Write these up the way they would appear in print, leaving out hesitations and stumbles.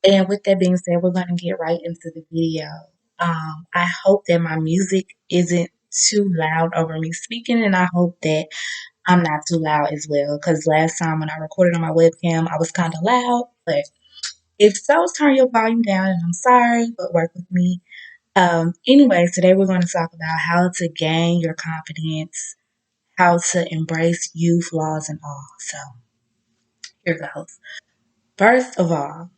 And with that being said, we're going to get right into the video. I hope that my music isn't too loud over me speaking, and I hope that I'm not too loud as well. Because last time when I recorded on my webcam, I was kind of loud. But if so, turn your volume down, and I'm sorry, but work with me. Anyways, today we're going to talk about how to gain your confidence, how to embrace you, flaws, and all. So here goes. First of all,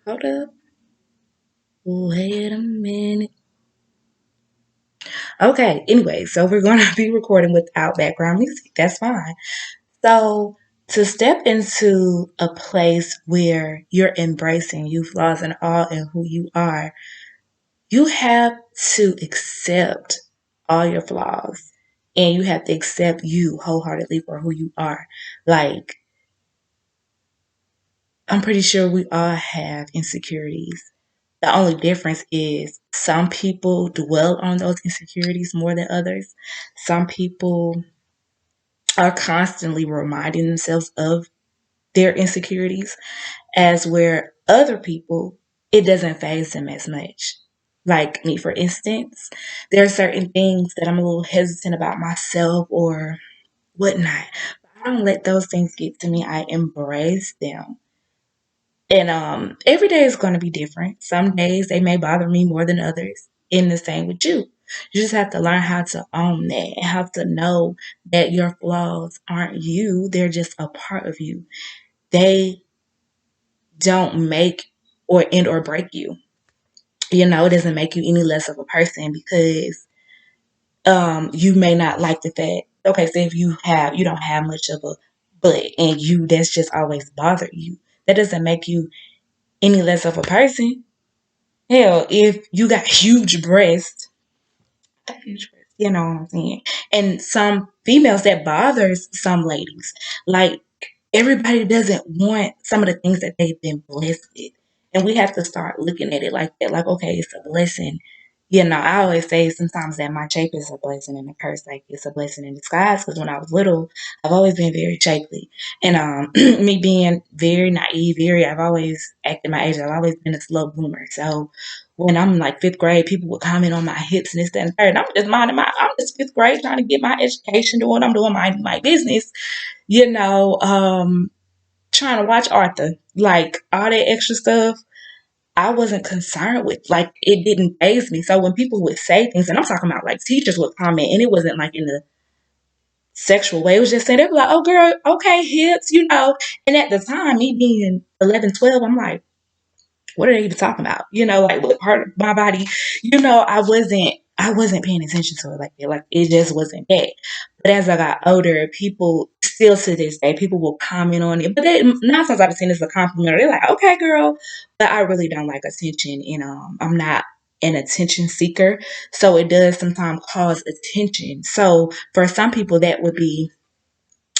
hold up. Wait a minute. Okay, anyway, so we're going to be recording without background music. That's fine. So, to step into a place where you're embracing you, flaws, and all, and who you are, you have to accept all your flaws and you have to accept you wholeheartedly for who you are. Like, I'm pretty sure we all have insecurities. The only difference is some people dwell on those insecurities more than others. Some people are constantly reminding themselves of their insecurities, as where other people, it doesn't faze them as much. Like me, for instance, there are certain things that I'm a little hesitant about myself or whatnot. I don't let those things get to me. I embrace them. And every day is going to be different. Some days they may bother me more than others. And the same with you. You just have to learn how to own that and have to know that your flaws aren't you. They're just a part of you. They don't make or end or break you. You know, it doesn't make you any less of a person because you may not like the fact. Okay, so if you don't have much of a butt and you that's just always bothered you. That doesn't make you any less of a person. Hell, if you got huge breasts, you know what I'm saying? And some females that bothers some ladies. Like everybody doesn't want some of the things that they've been blessed with. And we have to start looking at it like that. Like, okay, it's a blessing. You know, I always say sometimes that my shape is a blessing and a curse. Like it's a blessing in disguise. Because when I was little, I've always been very shapely. And me being very naive, I've always acted my age. I've always been a slow bloomer. So when I'm like fifth grade, people would comment on my hips and this, that, and third. And I'm just fifth grade trying to get my education, doing what I'm doing, my business, you know, trying to watch Arthur, like all that extra stuff. I wasn't concerned with, like, it didn't faze me. So when people would say things, and I'm talking about like teachers would comment, and it wasn't like in the sexual way, it was just saying, they were like, oh girl, okay, hips, you know. And at the time, me being 11, 12, I'm like, what are they even talking about? You know, like what part of my body? You know, I wasn't paying attention to it like that. Like it just wasn't that. But as I got older, people still to this day, people will comment on it. But they 9 times out of 10 it's a compliment. They're like, okay, girl. But I really don't like attention, and I'm not an attention seeker. So it does sometimes cause attention. So for some people that would be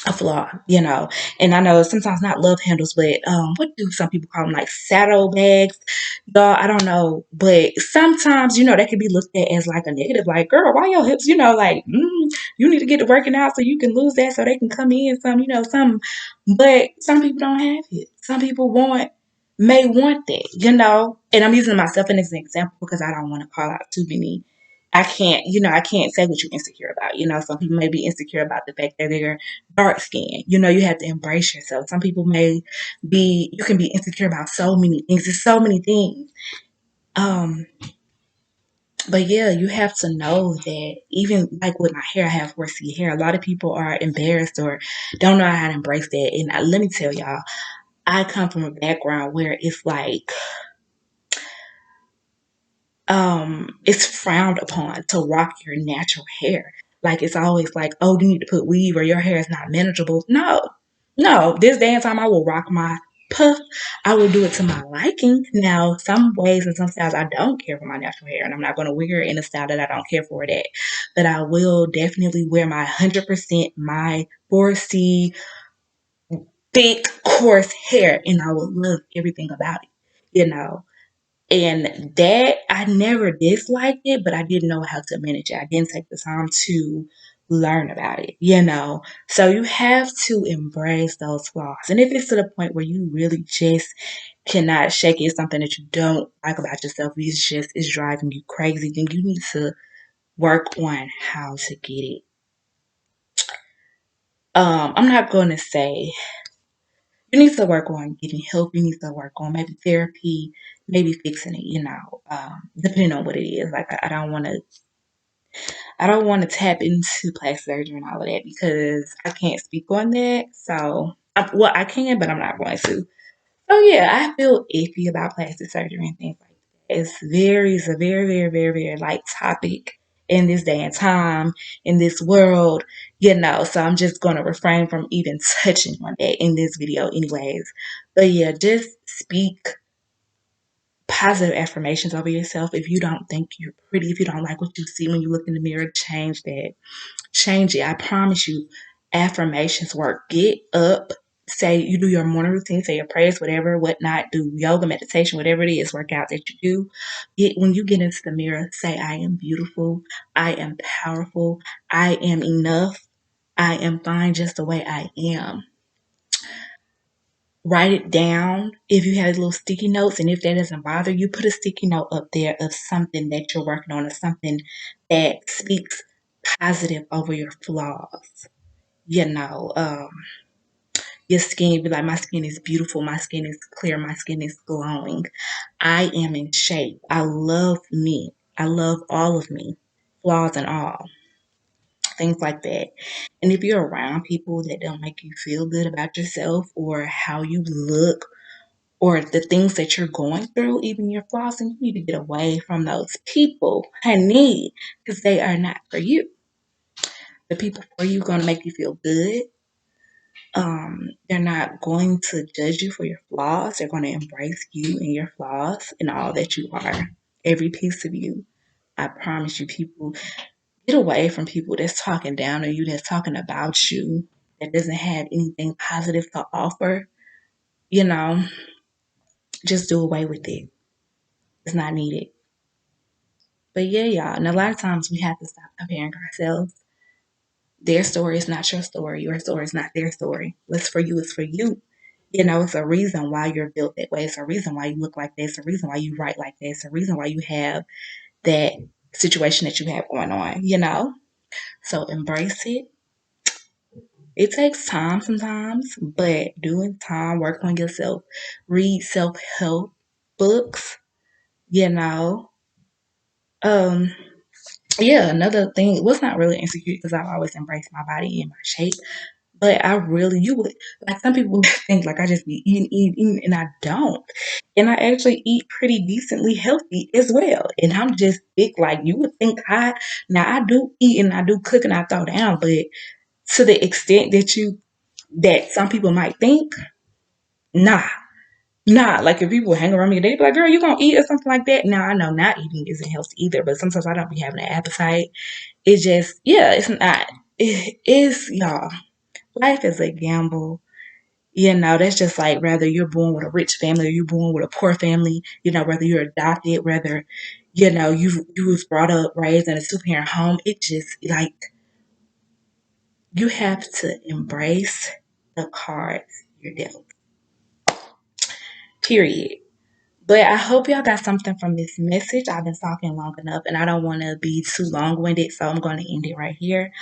a flaw, you know. And I know sometimes not love handles, but what do some people call them? Like saddlebags, y'all. I don't know, but sometimes you know that can be looked at as like a negative. Like, girl, why your hips? You know, like you need to get to working out so you can lose that, so they can come in some, you know, some. But some people don't have it. Some people may want that, you know. And I'm using myself as an example because I don't want to call out too many. I can't say what you're insecure about. You know, some people may be insecure about the fact that they're dark skin. You know, you have to embrace yourself. Some people you can be insecure about so many things. There's so many things. Um, but yeah, you have to know that even like with my hair, I have horsey hair. A lot of people are embarrassed or don't know how to embrace that. And let me tell y'all, I come from a background where it's like, it's frowned upon to rock your natural hair. Like it's always like, oh, you need to put weave or your hair is not manageable. No, no. This day and time, I will rock my puff. I will do it to my liking. Now, some ways and some styles, I don't care for my natural hair, and I'm not going to wear it in a style that I don't care for that. But I will definitely wear my 100%, my 4C thick, coarse hair, and I will love everything about it. You know, and that I never disliked it, but I didn't know how to manage it. I didn't take the time to learn about it, you know. So you have to embrace those flaws. And if it's to the point where you really just cannot shake it. It's something that you don't like about yourself. It's driving you crazy. Then you need to work on how to get it. I'm not gonna say you need to work on getting help. You need to work on maybe therapy, maybe fixing it. Depending on what it is. Like I don't want to tap into plastic surgery and all of that because I can't speak on that. So, well, I can, but I'm not going to. So yeah, I feel iffy about plastic surgery and things like that. It's a very, very, very, very light topic in this day and time, in this world, so I'm just gonna refrain from even touching on that in this video anyways. But yeah, just speak positive affirmations over yourself. If you don't think you're pretty, if you don't like what you see when you look in the mirror, change that. Change it. I promise you, affirmations work. Get up, say you do your morning routine, say your prayers, whatever, whatnot, do yoga, meditation, whatever it is, workout that you do. When you get into the mirror, say, I am beautiful, I am powerful, I am enough, I am fine just the way I am. Write it down. If you have little sticky notes, and if that doesn't bother you, put a sticky note up there of something that you're working on or something that speaks positive over your flaws. you know, um, your skin be like, my skin is beautiful, my skin is clear, my skin is glowing. I am in shape. I love me. I love all of me, flaws and all, things like that. And if you're around people that don't make you feel good about yourself or how you look or the things that you're going through, even your flaws, and you need to get away from those people, honey, because they are not for you. The people for you going to make you feel good. They're not going to judge you for your flaws. They're going to embrace you and your flaws and all that you are, every piece of you. I promise you, people, get away from people that's talking down on you, that's talking about you, that doesn't have anything positive to offer. You know, just do away with it. It's not needed. But yeah, y'all, and a lot of times we have to stop comparing ourselves. Their story is not your story. Your story is not their story. What's for you is for you. It's a reason why you're built that way. It's a reason why you look like this. It's a reason why you write like this. It's a reason why you have that situation that you have going on. So embrace it. It takes time sometimes, but doing time, work on yourself, read self-help books, you know. Um, yeah, another thing, was not really insecure because I've always embraced my body and my shape. But you would, like some people think like I just be eating, and I don't. And I actually eat pretty decently healthy as well. And I'm just big, like you would think now I do eat and I do cook and I throw down, but to the extent that some people might think, nah. Nah, like if people hang around me, they be like, girl, you gonna eat or something like that. Now I know not eating isn't healthy either, but sometimes I don't be having an appetite. It's just, yeah, it's not. It is, y'all. Life is a gamble. That's just like whether you're born with a rich family or you're born with a poor family, whether you're adopted, whether, you was brought up, raised in a two parent home. It just like you have to embrace the cards you're dealt. Period. But I hope y'all got something from this message. I've been talking long enough and I don't want to be too long winded, so I'm going to end it right here.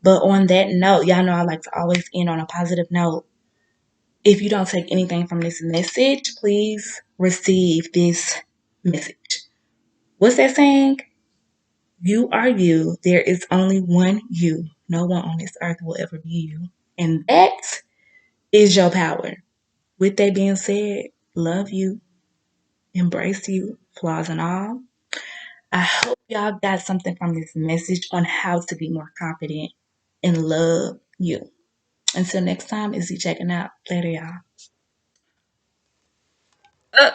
But on that note, y'all know I like to always end on a positive note. If you don't take anything from this message, please receive this message. What's that saying? You are you. There is only one you. No one on this earth will ever be you. And that is your power. With that being said, love you, embrace you, flaws and all. I hope y'all got something from this message on how to be more confident and love you. Until next time, Izzy checking out. Later, y'all.